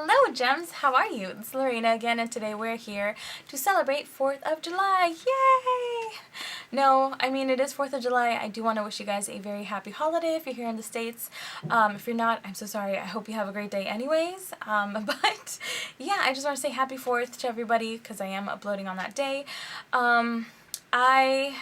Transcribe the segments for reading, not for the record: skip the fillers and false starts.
Hello, Gems! How are you? It's Lorena again, and today we're here to celebrate 4th of July. Yay! No, I mean, it is 4th of July. I do want to wish you guys a very happy holiday if you're here in the States. If you're not, I'm so sorry. I hope you have a great day anyways. But yeah, I just want to say happy 4th to everybody because I am uploading on that day. I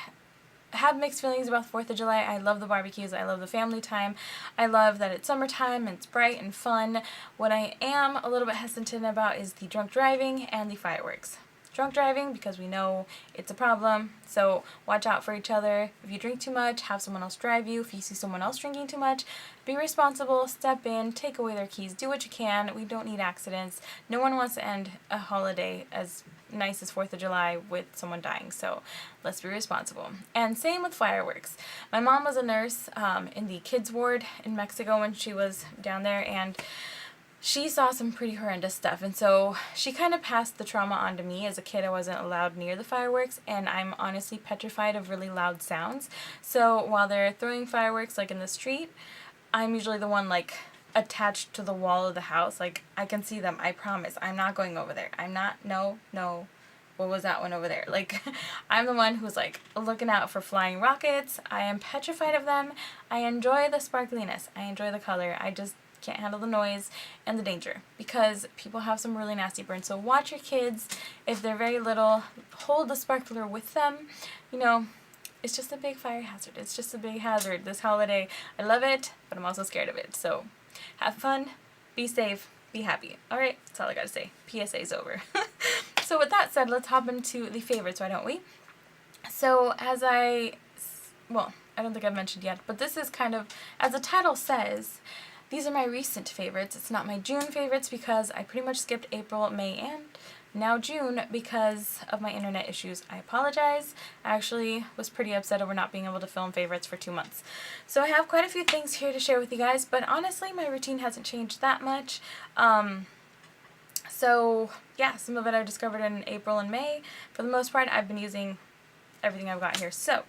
have mixed feelings about the 4th of July. I love the barbecues. I love the family time. I love that it's summertime and it's bright and fun. What I am a little bit hesitant about is the drunk driving and the fireworks. Drunk driving because we know it's a problem, so watch out for each other. If you drink too much, have someone else drive you. If you see someone else drinking too much, be responsible, step in, take away their keys, do what you can. We don't need accidents. No one wants to end a holiday as nice as 4th of July with someone dying, so let's be responsible. And same with fireworks. My mom was a nurse in the kids ward in Mexico when she was down there, and she saw some pretty horrendous stuff, and so she kind of passed the trauma on to me. As a kid, I wasn't allowed near the fireworks, and I'm honestly petrified of really loud sounds. So while they're throwing fireworks like in the street, I'm usually the one like attached to the wall of the house. Like, I can see them, I promise. I'm not going over there. I'm not, no. What was that one over there? Like, I'm the one who's like looking out for flying rockets. I am petrified of them. I enjoy the sparkliness. I enjoy the color. I just can't handle the noise and the danger because people have some really nasty burns. So watch your kids. If they're very little, hold the sparkler with them. You know, it's just a big fire hazard. It's just a big hazard this holiday. I love it, but I'm also scared of it. So have fun, be safe, be happy. Alright, that's all I gotta say. PSA's over. So with that said, let's hop into the favorites, why don't we? So I don't think I've mentioned yet, but this is kind of, as the title says, these are my recent favorites. It's not my June favorites because I pretty much skipped April, May, and now June because of my internet issues. I apologize. I actually was pretty upset over not being able to film favorites for 2 months. So I have quite a few things here to share with you guys, but honestly my routine hasn't changed that much. So yeah, some of it I discovered in April and May. For the most part, I've been using everything I've got here. So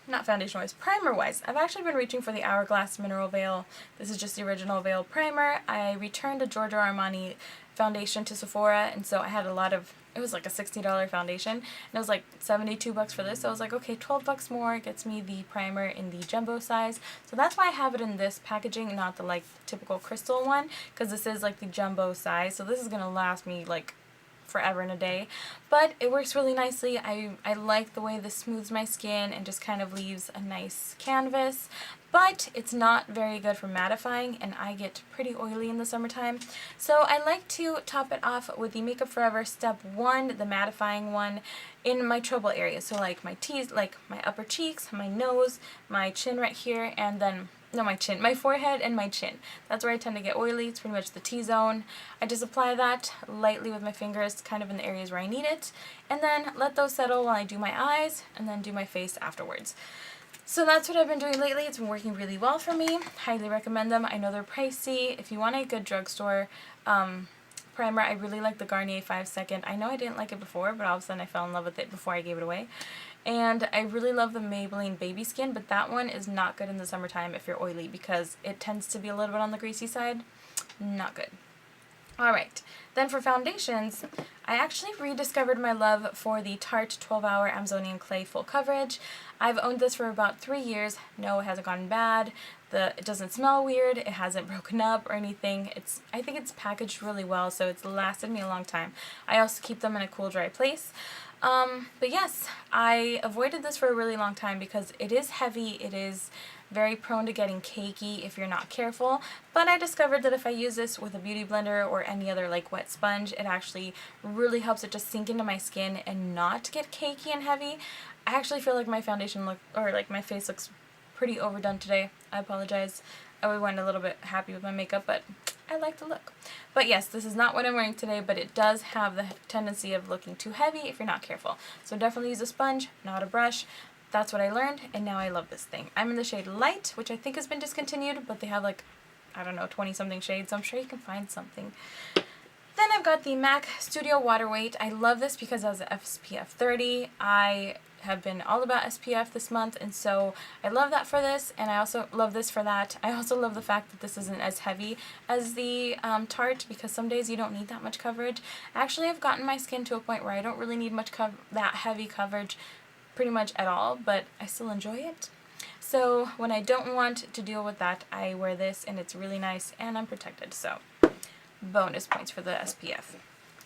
not foundation wise, primer wise, I've actually been reaching for the Hourglass Mineral Veil. This is just the original veil primer. I returned a Giorgio Armani foundation to Sephora, and so I had it was like a $60 foundation, and it was like $72 for this. So I was like, okay, $12 more gets me the primer in the jumbo size. So that's why I have it in this packaging, not the like typical crystal one, because this is like the jumbo size. So this is gonna last me like forever and a day, but it works really nicely. I like the way this smooths my skin and just kind of leaves a nice canvas, but it's not very good for mattifying, and I get pretty oily in the summertime. So I like to top it off with the Makeup Forever Step 1, the mattifying one, in my trouble area. So like my T's, like my upper cheeks, my nose, my chin right here, and then my forehead and my chin. That's where I tend to get oily. It's pretty much the T-zone. I just apply that lightly with my fingers, kind of in the areas where I need it, and then let those settle while I do my eyes, and then do my face afterwards. So that's what I've been doing lately. It's been working really well for me. Highly recommend them. I know they're pricey. If you want a good drugstore primer, I really like the Garnier 5 Second. I know I didn't like it before, but all of a sudden I fell in love with it before I gave it away. And I really love the Maybelline Baby Skin, but that one is not good in the summertime if you're oily because it tends to be a little bit on the greasy side. Not good. Alright, then for foundations, I actually rediscovered my love for the Tarte 12 Hour Amazonian Clay Full Coverage. I've owned this for about 3 years. No, it hasn't gone bad. It doesn't smell weird. It hasn't broken up or anything. I think it's packaged really well, so it's lasted me a long time. I also keep them in a cool, dry place. But yes, I avoided this for a really long time because it is heavy. It is very prone to getting cakey if you're not careful, but I discovered that if I use this with a beauty blender or any other like wet sponge, it actually really helps it just sink into my skin and not get cakey and heavy. I actually feel like my my face looks pretty overdone today. I apologize. I went a little bit happy with my makeup, but I like the look. But yes, this is not what I'm wearing today, but it does have the tendency of looking too heavy if you're not careful. So definitely use a sponge, not a brush. That's what I learned, and now I love this thing. I'm in the shade Light, which I think has been discontinued, but they have like, I don't know, 20-something shades, so I'm sure you can find something. Then I've got the MAC Studio Water Weight. I love this because it has SPF 30. I have been all about SPF this month, and so I love that for this, and I also love this for that. I also love the fact that this isn't as heavy as the Tarte, because some days you don't need that much coverage. Actually, I've gotten my skin to a point where I don't really need much that heavy coverage pretty much at all, but I still enjoy it. So when I don't want to deal with that, I wear this, and it's really nice, and I'm protected, so bonus points for the SPF.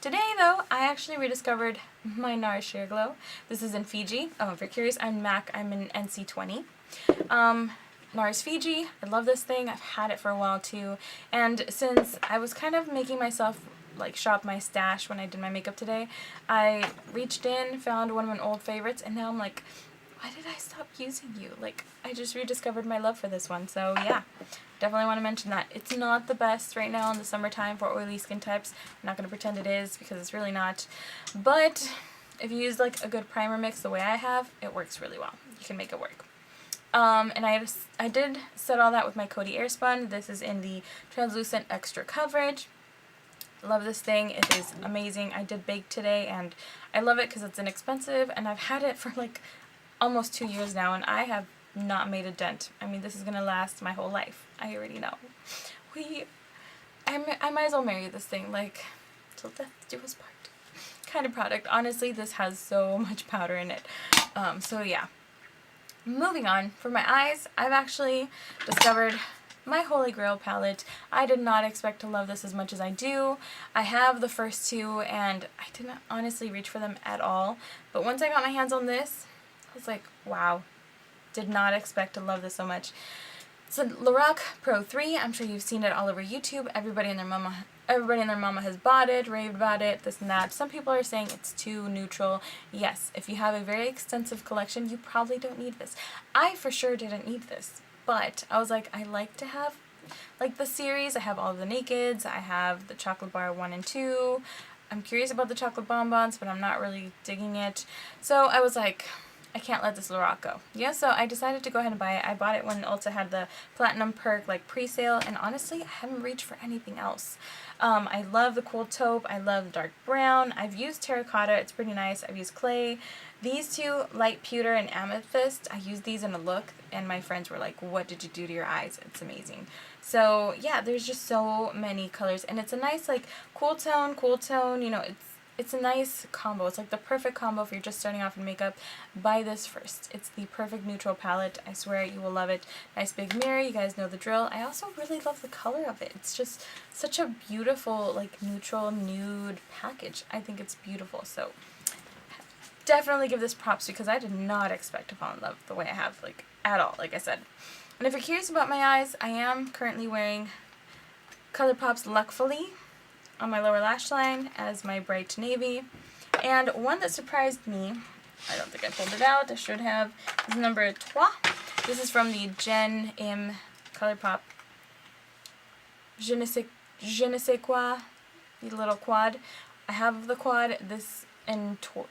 Today, though, I actually rediscovered my NARS Sheer Glow. This is in Fiji. Oh, if you're curious, I'm MAC. I'm in NC20. NARS Fiji. I love this thing. I've had it for a while, too. And since I was kind of making myself like shop my stash when I did my makeup today, I reached in, found one of my old favorites, and now I'm like, why did I stop using you? Like, I just rediscovered my love for this one. So yeah, definitely want to mention that. It's not the best right now in the summertime for oily skin types. I'm not going to pretend it is, because it's really not. But if you use like a good primer mix the way I have, it works really well. You can make it work. And I did set all that with my Coty Airspun. This is in the translucent extra coverage. Love this thing. It is amazing. I did bake today, and I love it because it's inexpensive, and I've had it for like almost 2 years now, and I have not made a dent. I mean, this is gonna last my whole life. I already know. I might as well marry this thing, like, till death do us part kind of product. Honestly, this has so much powder in it. So yeah. Moving on, for my eyes, I've actually discovered my Holy Grail palette. I did not expect to love this as much as I do. I have the first two, and I didn't honestly reach for them at all. But once I got my hands on this, I was like, wow, did not expect to love this so much. It's a Lorac Pro 3. I'm sure you've seen it all over YouTube. Everybody and their mama has bought it, raved about it, this and that. Some people are saying it's too neutral. Yes, if you have a very extensive collection, you probably don't need this. I for sure didn't need this, but I was like, I like to have like the series. I have all of the Nakeds. I have the Chocolate Bar 1 and 2. I'm curious about the Chocolate Bonbons, but I'm not really digging it. So I was like, I can't let this Lorac go. Yeah, so I decided to go ahead and buy it. I bought it when Ulta had the Platinum Perk like pre-sale, and honestly, I haven't reached for anything else. I love the Cool Taupe. I love the Dark Brown. I've used Terracotta. It's pretty nice. I've used Clay. These two, Light Pewter and Amethyst, I used these in a look, and my friends were like, what did you do to your eyes? It's amazing. So yeah, there's just so many colors, and it's a nice like cool tone, you know, it's a nice combo. It's like the perfect combo if you're just starting off in makeup. Buy this first. It's the perfect neutral palette. I swear you will love it. Nice big mirror. You guys know the drill. I also really love the color of it. It's just such a beautiful like neutral nude package. I think it's beautiful. So definitely give this props, because I did not expect to fall in love the way I have, like, at all, like I said. And if you're curious about my eyes, I am currently wearing ColourPop's Luckfully on my lower lash line as my bright navy. And one that surprised me, I don't think I pulled it out, I should have, is number 3. This is from the Gen M ColourPop Je ne sais quoi, the little quad. I have the quad. This and 1,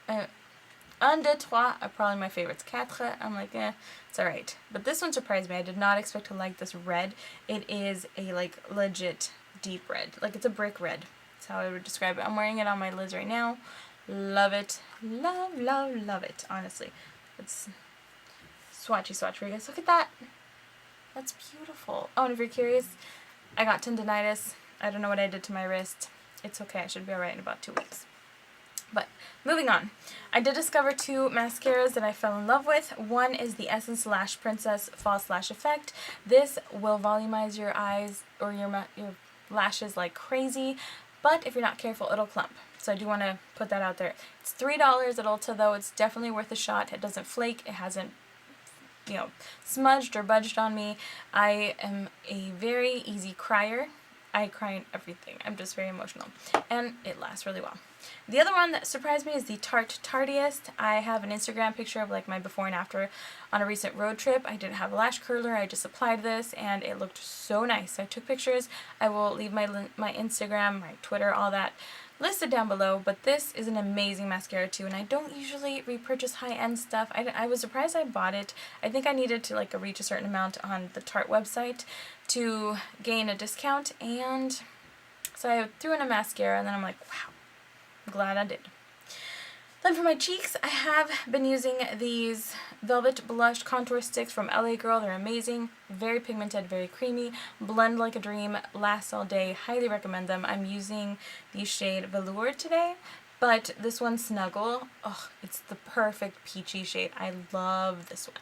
2, 3 are probably my favorites. 4, I'm like, it's alright. But this one surprised me. I did not expect to like this red. It is a like legit deep red. Like, it's a brick red. That's how I would describe it. I'm wearing it on my lids right now. Love it. Love, love, love it. Honestly. It's swatchy swatch for you guys. Look at that. That's beautiful. Oh, and if you're curious, I got tendinitis. I don't know what I did to my wrist. It's okay. I should be alright in about 2 weeks. But moving on, I did discover 2 mascaras that I fell in love with. One is the Essence Lash Princess False Lash Effect. This will volumize your eyes or your lashes like crazy, but if you're not careful, it'll clump. So I do want to put that out there. It's $3 at Ulta, though. It's definitely worth a shot. It doesn't flake. It hasn't, you know, smudged or budged on me. I am a very easy crier. I cry in everything. I'm just very emotional. And it lasts really well. The other one that surprised me is the Tarte Tardiest. I have an Instagram picture of like my before and after on a recent road trip. I didn't have a lash curler. I just applied this and it looked so nice. I took pictures. I will leave my Instagram, my Twitter, all that listed down below. But this is an amazing mascara too, and I don't usually repurchase high-end stuff. I was surprised I bought it. I think I needed to like reach a certain amount on the Tarte website to gain a discount, and so I threw in a mascara and then I'm like, wow, I'm glad I did. Then for my cheeks, I have been using these Velvet Blush Contour Sticks from LA Girl. They're amazing, very pigmented, very creamy, blend like a dream, lasts all day, highly recommend them. I'm using the shade Velour today, but this one, Snuggle, oh, it's the perfect peachy shade. I love this one.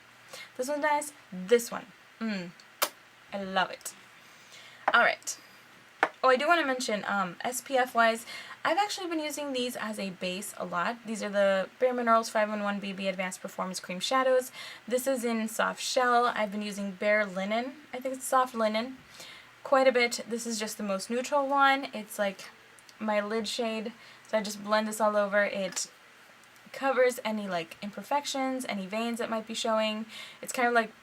This one's nice, this one, I love it. Alright. Oh, I do want to mention, SPF-wise, I've actually been using these as a base a lot. These are the Bare Minerals 5-in-1 BB Advanced Performance Cream Shadows. This is in Soft Shell. I've been using Bare Linen. I think it's Soft Linen. Quite a bit. This is just the most neutral one. It's like my lid shade. So I just blend this all over. It covers any like imperfections, any veins that might be showing. It's kind of like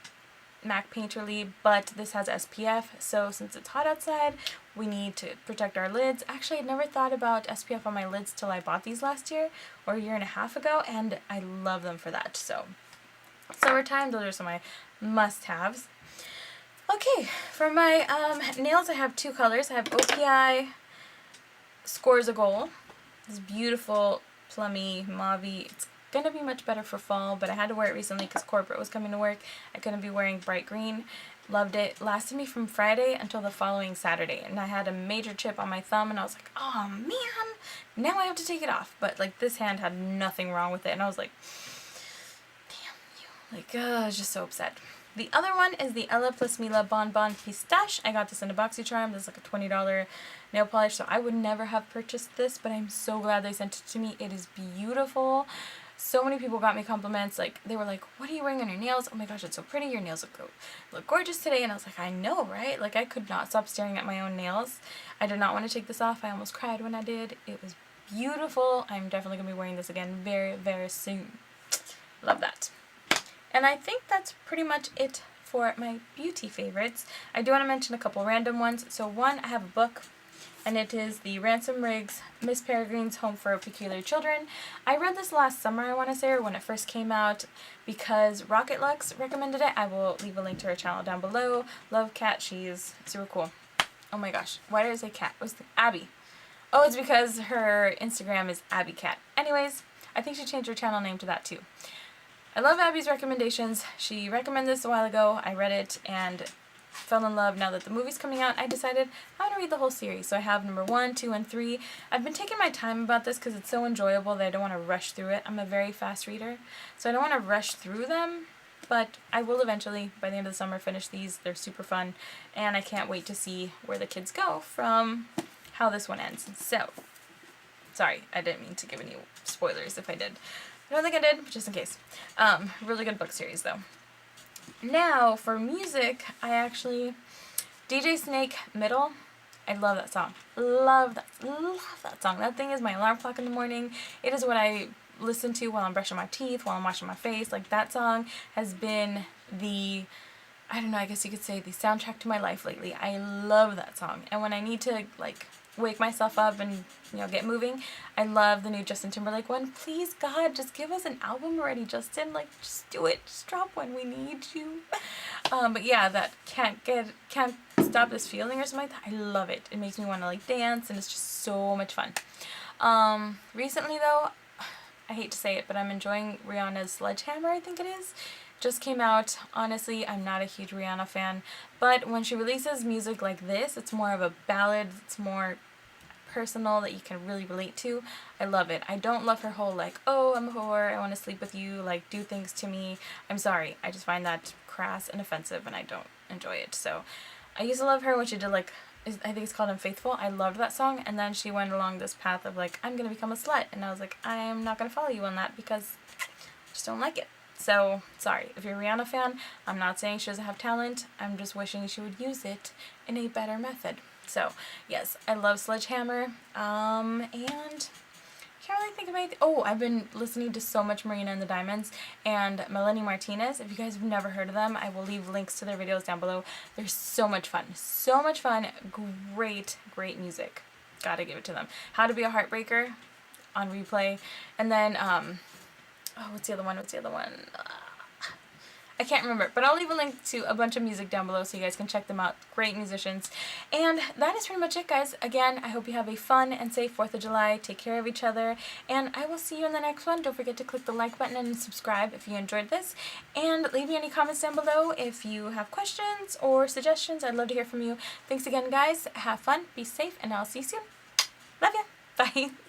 MAC Painterly, but this has SPF, so since it's hot outside, we need to protect our lids. Actually, I'd never thought about SPF on my lids till I bought these last year, or a year and a half ago, and I love them for that. So, summertime, those are some of my must-haves. Okay, for my nails, I have two colors. I have OPI Scores a Goal. This beautiful, plummy, mauve-y. It's gonna be much better for fall, but I had to wear it recently because corporate was coming to work. I couldn't be wearing bright green. Loved it. Lasted me from Friday until the following Saturday, and I had a major chip on my thumb, and I was like, oh man, now I have to take it off. But like this hand had nothing wrong with it, and I was like, damn you. Like, I was just so upset. The other one is the Bella+Mila Bon Bon Pistache. I got this in a BoxyCharm. This is like a $20 nail polish, so I would never have purchased this, but I'm so glad they sent it to me. It is beautiful. So many people got me compliments, like, they were like, what are you wearing on your nails? Oh my gosh, it's so pretty, your nails look gorgeous today, and I was like, I know, right? Like, I could not stop staring at my own nails. I did not want to take this off. I almost cried when I did. It was beautiful. I'm definitely going to be wearing this again very, very soon. Love that. And I think that's pretty much it for my beauty favorites. I do want to mention a couple random ones. So one, I have a book, and it is the Ransom Riggs Miss Peregrine's Home for Peculiar Children. I read this last summer, I want to say, or when it first came out, because Rocket Lux recommended it. I will leave a link to her channel down below. Love Cat, she's super cool. Oh my gosh, why did I say cat? What's the Abby? Oh, it's because her Instagram is Abby Cat. Anyways, I think she changed her channel name to that too. I love Abby's recommendations. She recommended this a while ago. I read it and fell in love. Now that the movie's coming out, I decided I want to read the whole series. So I have number 1, 2, and 3. I've been taking my time about this because it's so enjoyable that I don't want to rush through it. I'm a very fast reader, so I don't want to rush through them, but I will eventually, by the end of the summer, finish these. They're super fun, and I can't wait to see where the kids go from how this one ends. So, sorry, I didn't mean to give any spoilers if I did. I don't think I did, but just in case. Really good book series, though. Now, for music, I actually... DJ Snake, Middle. I love that song. Love that song. That thing is my alarm clock in the morning. It is what I listen to while I'm brushing my teeth, while I'm washing my face. Like, that song has been the... I don't know, I guess you could say the soundtrack to my life lately. I love that song. And when I need to, like, wake myself up and, you know, get moving, I love the new Justin Timberlake one. Please, God, just give us an album already, Justin. Like, just do it. Just drop one. We need you. But yeah, that can't stop this feeling or something like that. I love it. It makes me want to, like, dance, and it's just so much fun. Recently, though, I hate to say it, but I'm enjoying Rihanna's Sledgehammer, I think it is. Just came out. Honestly, I'm not a huge Rihanna fan, but when she releases music like this, it's more of a ballad, it's more personal that you can really relate to. I love it. I don't love her whole, like, oh, I'm a whore, I want to sleep with you, like, do things to me. I'm sorry. I just find that crass and offensive, and I don't enjoy it. So, I used to love her when she did, like, I think it's called Unfaithful. I loved that song, and then she went along this path of, like, I'm gonna become a slut, and I was like, I'm not gonna follow you on that because I just don't like it. So, sorry, if you're a Rihanna fan, I'm not saying she doesn't have talent, I'm just wishing she would use it in a better method. So, yes, I love Sledgehammer, and I can't really think of anything. Oh, I've been listening to so much Marina and the Diamonds and Melanie Martinez. If you guys have never heard of them, I will leave links to their videos down below. They're so much fun. So much fun. Great, great music. Gotta give it to them. How to Be a Heartbreaker on replay. And then, oh, what's the other one? I can't remember, but I'll leave a link to a bunch of music down below so you guys can check them out. Great musicians. And that is pretty much it, guys. Again, I hope you have a fun and safe 4th of July. Take care of each other, and I will see you in the next one. Don't forget to click the like button and subscribe if you enjoyed this, and leave me any comments down below if you have questions or suggestions. I'd love to hear from you. Thanks again, guys. Have fun, be safe, and I'll see you soon. Love ya. Bye.